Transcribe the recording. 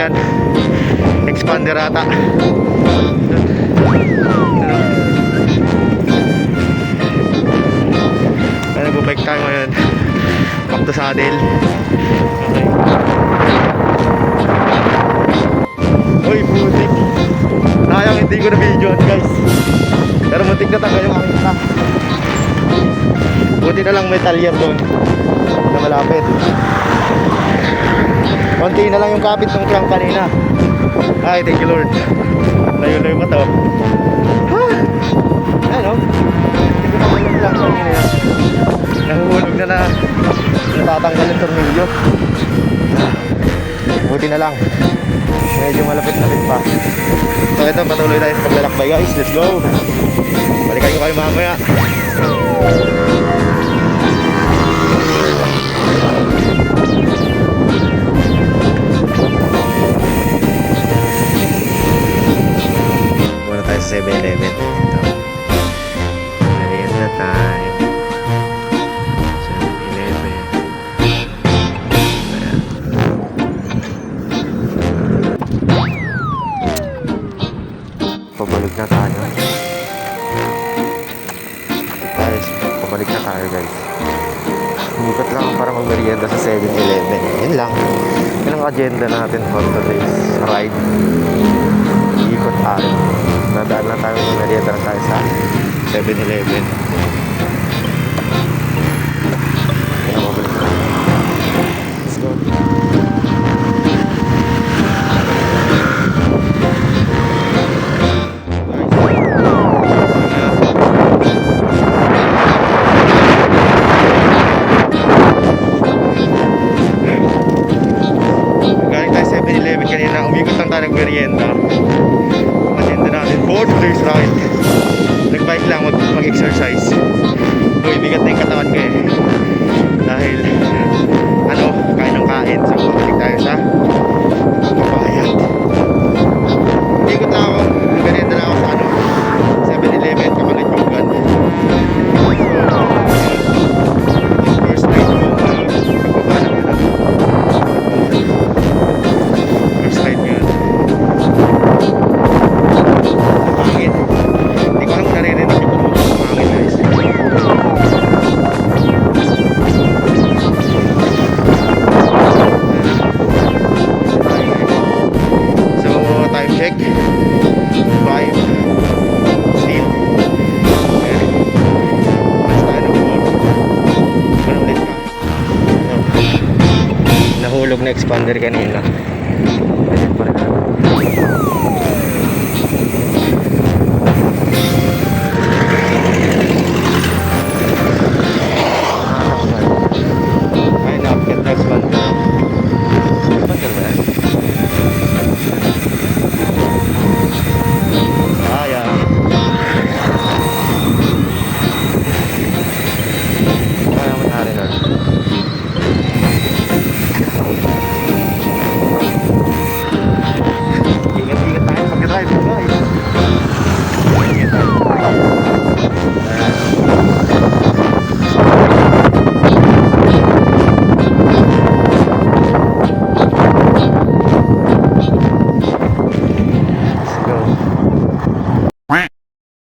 yan. Expander ata. Nag-bike tayo ngayon. Back to saddle. Okay. Uy, putik. Sayang hindi ko na videoan guys. Pero muntik na taga yung aking na. Buti na lang may talyer doon na malapit. Konti na lang yung kapit ng crank kanina. Ay, thank you Lord. Layo-layo pa to. Ayan o. Hindi ko naman yung crank kanina yan. Nahuhulog na natatanggal yung tornilyo. Buti na lang. Medyo malapit-lapit pa. So ito, patuloy tayo sa paglalakbay guys. Let's go. Balikan ko kayo mamaya. Muna tayo sa 7-Eleven. Merienda time. 7-Eleven. Pabalik na tayo. Pabalik na tayo guys. Ikot lang para mag-merienda sa 7-Eleven. Yun lang. Yun ang agenda natin for today's ride. Ikot tayo. Nadaan na tayo, mag-merienda na tayo sa 7-Eleven. Kaya pabalik na. Let's go. Kanina, umikot lang tayo nag-merienda. Agenda natin for today's ride. Nag-bike lang, mag-exercise. Uy, bigat na yung katawan ko eh. Dahil, kain ng kain. So, balik tayo sa Papayat. Umikot lang ako, nag-merienda lang ako sa 7-Eleven, Kamalitugan. So, first ride ko, pagbaba naman first ride ko yun. Pangit. Hindi ko alam kung naririnig yung pangit guys. So time check 5 still. Mas tayo ng 4. Ano ulit ka? Nahulog na expander kanina. Ayan pa rin.